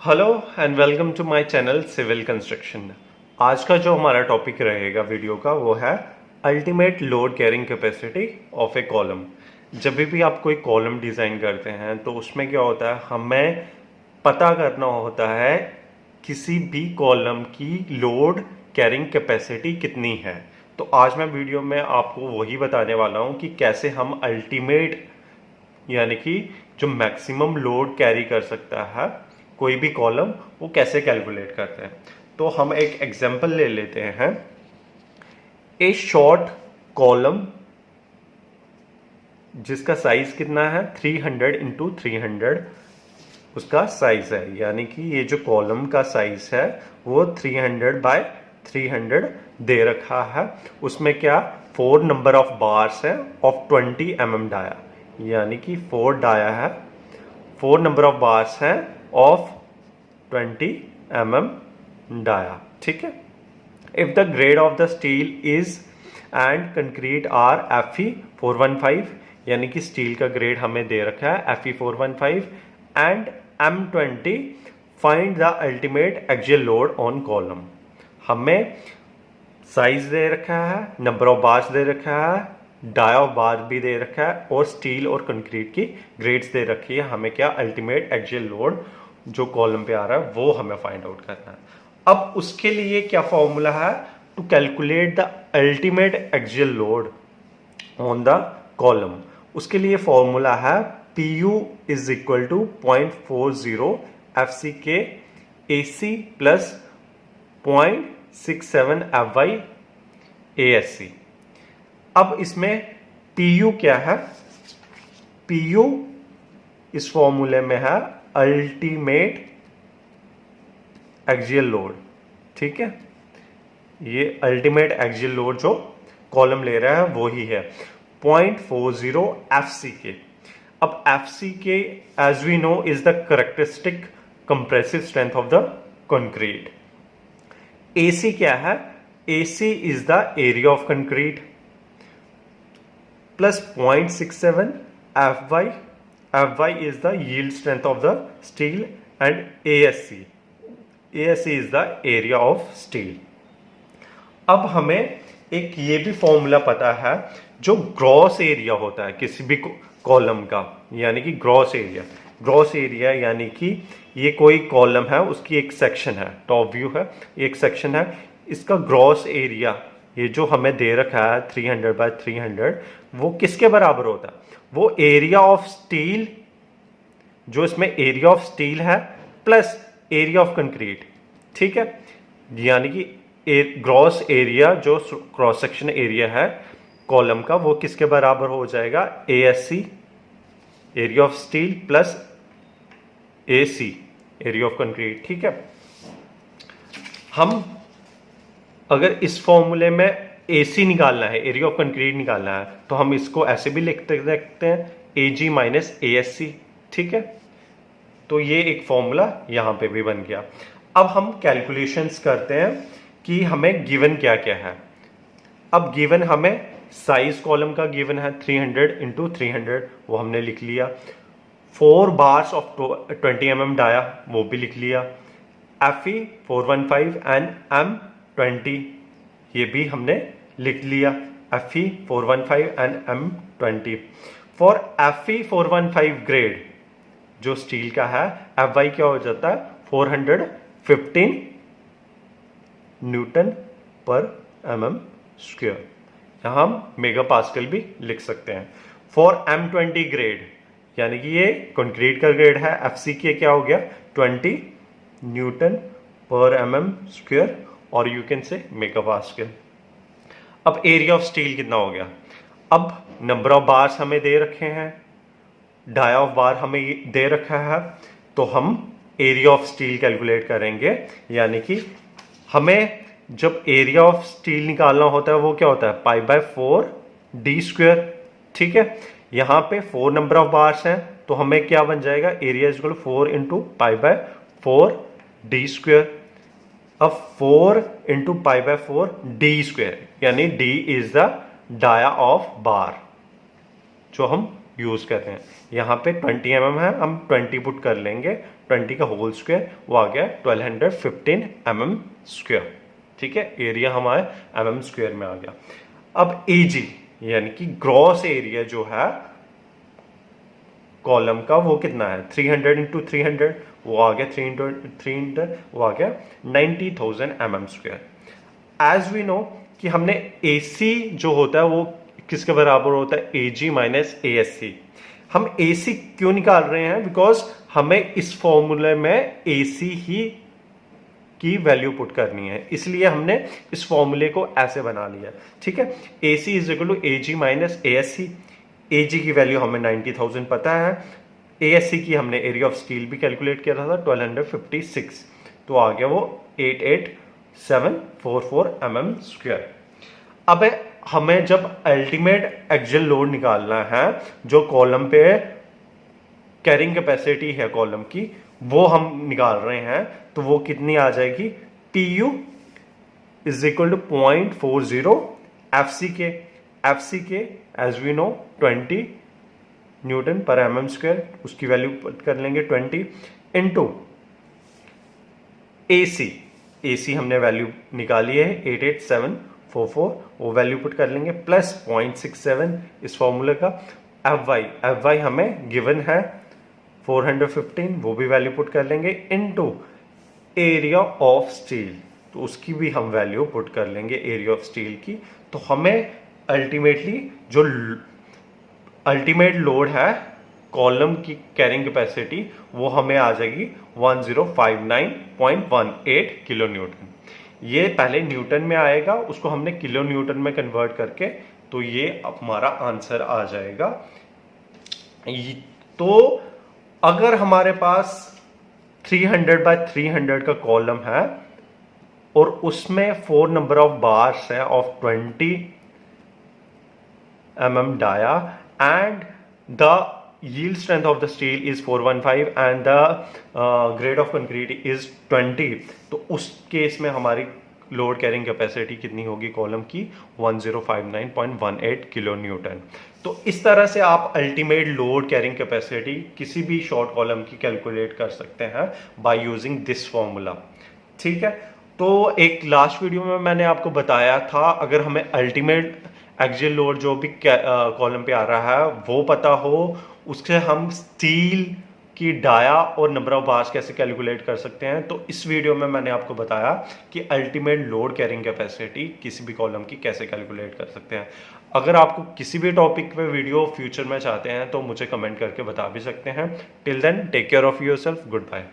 Hello and welcome to my channel civil construction. आज का जो हमारा टॉपिक रहेगा वीडियो का वो है ultimate load carrying capacity of A column. जब भी आप कोई कॉलम डिज़ाइन करते हैं तो उसमें क्या होता है, हमें पता करना होता है किसी भी कॉलम की लोड कैरिंग कैपेसिटी कितनी है। तो आज मैं वीडियो में आपको वही बताने वाला हूँ कि कैसे हम अल्टीमेट यानी कि जो मैक्सिमम लोड कैरी कर सकता है कोई भी कॉलम, वो कैसे कैलकुलेट करते हैं। तो हम एक एग्जांपल ले लेते हैं। ए शॉर्ट कॉलम जिसका साइज कितना है 300 इंटू 300 उसका साइज है, यानी कि ये जो कॉलम का साइज है वो 300 बाय 300 दे रखा है। उसमें क्या 4 नंबर ऑफ बार्स है ऑफ 20 mm डाया, यानी कि 4 डाया है, 4 नंबर ऑफ बार्स है ऑफ 20 mm डाया। ठीक है। If the grade of the steel is and concrete are Fe415, यानी कि स्टील का ग्रेड हमें दे रखा है Fe415 and M20, find the ultimate axial load on column. हमें साइज दे रखा है, नंबर ऑफ बार्स दे रखा है, डाया ऑफ बार भी दे रखा है और स्टील और कंक्रीट की ग्रेड्स दे रखी है। हमें क्या अल्टीमेट एक्सियल लोड जो कॉलम पे आ रहा है वो हमें फाइंड आउट करना है। अब उसके लिए क्या फॉर्मूला है to calculate the ultimate axial load on the column. उसके लिए फॉर्मूला है PU is equal to 0.40 FCK AC plus 0.67 FY ASC। अब इसमें PU क्या है? PU इस फॉर्मूले में है अल्टीमेट एक्सियल लोड। ठीक है, ये अल्टीमेट एक्सियल लोड जो कॉलम ले रहा है वो ही है 0.40 FCK। अब FCK as we know is the characteristic compressive strength of the concrete. AC क्या है? AC is the area of concrete plus 0.67 FY is the yield strength of the steel and ASC is the area of steel। अब हमें एक ये भी formula पता है जो ग्रॉस एरिया होता है किसी भी कॉलम का, यानी कि ग्रॉस एरिया यानी कि ये कोई कॉलम है उसकी एक सेक्शन है, टॉप व्यू है, एक सेक्शन है, इसका ग्रॉस एरिया ये जो हमें दे रखा है 300 बाय 300 वो किसके बराबर होता है? वो एरिया ऑफ स्टील, जो इसमें एरिया ऑफ स्टील है प्लस एरिया ऑफ कंक्रीट। ठीक है, यानी कि ग्रॉस एरिया जो क्रॉस सेक्शन एरिया है कॉलम का वो किसके बराबर हो जाएगा? ASC area of steel plus AC area of concrete. ठीक है, हम अगर इस फॉर्मूले में AC निकालना है, एरिया ऑफ कंक्रीट निकालना है, तो हम इसको ऐसे भी लिख सकते हैं AG माइनस ASC। ठीक है, तो ये एक फॉर्मूला यहां पे भी बन गया। अब हम कैलकुलेशंस करते हैं कि हमें गिवन क्या क्या है। अब गिवन हमें साइज कॉलम का गिवन है 300 इंटू 300, वो हमने लिख लिया। 4 बार्स ऑफ 20 mm डाया वो भी लिख लिया। Fe415 एंड M20 ये भी हमने लिख लिया। Fe415 and M20 for Fe415 grade जो स्टील का है Fy क्या हो जाता है 415 न्यूटन पर mm स्क्वायर। यहां हम मेगा पास्कल भी लिख सकते हैं। फॉर M20 ग्रेड यानी कि ये कंक्रीट का ग्रेड है, FCK क्या हो गया 20 न्यूटन पर mm स्क्वायर और you can say mega pascal. अब एरिया ऑफ स्टील कितना हो गया? अब नंबर ऑफ बार्स हमें दे रखे हैं, डाया ऑफ बार हमें दे रखा है, तो हम एरिया ऑफ स्टील कैलकुलेट करेंगे। यानी कि हमें जब एरिया ऑफ स्टील निकालना होता है वो क्या होता है π/4 d स्क्वायर। ठीक है, यहां पे 4 नंबर ऑफ बार्स हैं तो हमें क्या बन जाएगा area is equal 4 into π/4 d square. अब 4 इंटू π/4 d स्क्वायर यानी d is the dia of bar जो हम यूज़ कर रहे हैं। यहाँ पे 20 mm है, हम 20 पुट कर लेंगे, 20 का होल स्क्वायर, वो आ गया 1215 mm स्क्वायर। ठीक है, एरिया हमारे mm स्क्वायर में आ गया। अब AG यानी कि ग्रॉस एरिया जो है कॉलम का वो कितना है, 300 इंटू 300, वो आ गया 300 वो आ गया 90,000 mm square. As we know कि हमने AC जो होता है वो किसके बराबर होता है, AG माइनस ASC। हम AC क्यों निकाल रहे हैं, बिकॉज हमें इस फॉर्मूले में AC ही की वैल्यू पुट करनी है, इसलिए हमने इस फॉर्मूले को ऐसे बना लिया। ठीक है, AC is equal to AG minus ASC। AG की वैल्यू हमें 90,000 पता है, ASC की हमने एरिया ऑफ स्टील भी कैलकुलेट किया था 1256, तो आ गया वो 88,744 mm स्क्वायर। अब हमें जब अल्टीमेट एक्सियल लोड निकालना है, जो कॉलम पे कैरिंग कैपेसिटी है कॉलम की, वो हम निकाल रहे हैं, तो वो कितनी आ जाएगी, PU is equal to 0.40 FC K as we know 20 newton पर mm स्क्वायर, उसकी वैल्यू पुट कर लेंगे 20 इनटू AC हमने वैल्यू निकाली है 88,744, वो वैल्यू पुट कर लेंगे, प्लस 0.67 इस फॉर्मूले का। FY हमें गिवन है 415, वो भी वैल्यू पुट कर लेंगे, इनटू एरिया ऑफ स्टील, तो उसकी भी हम वैल्यू पुट कर लेंगे एरिया ऑफ स्टील की। तो हमें अल्टीमेटली जो अल्टीमेट लोड है कॉलम की कैरिंग कैपेसिटी, वो हमें आ जाएगी 1059.18 किलो न्यूटन। ये पहले न्यूटन में आएगा, उसको हमने किलो न्यूटन में कन्वर्ट करके, तो ये हमारा आंसर आ जाएगा। तो अगर हमारे पास 300 बाय 300 का कॉलम है और उसमें 4 नंबर ऑफ बार्स है of 20 mm dia and the yield strength of the steel is 415 and the grade of concrete is 20, तो उस केस में हमारी लोड कैरिंग कैपेसिटी कितनी होगी कॉलम की, 1059.18 किलो न्यूटन। तो इस तरह से आप अल्टीमेट लोड कैरिंग कैपेसिटी किसी भी शॉर्ट कॉलम की कैलकुलेट कर सकते हैं बाय यूजिंग दिस फॉर्मूला। ठीक है, तो एक लास्ट वीडियो में मैंने आपको बताया था, अगर हमें अल्टीमेट एक्सियल लोड जो भी कॉलम पे आ रहा है वो पता हो, उससे हम स्टील की डाया और नंबर ऑफ बार्स कैसे कैलकुलेट कर सकते हैं। तो इस वीडियो में मैंने आपको बताया कि अल्टीमेट लोड कैरिंग कैपेसिटी किसी भी कॉलम की कैसे कैलकुलेट कर सकते हैं। अगर आपको किसी भी टॉपिक पे वीडियो फ्यूचर में चाहते हैं तो मुझे कमेंट करके बता भी सकते हैं। Till then take care of yourself, good bye.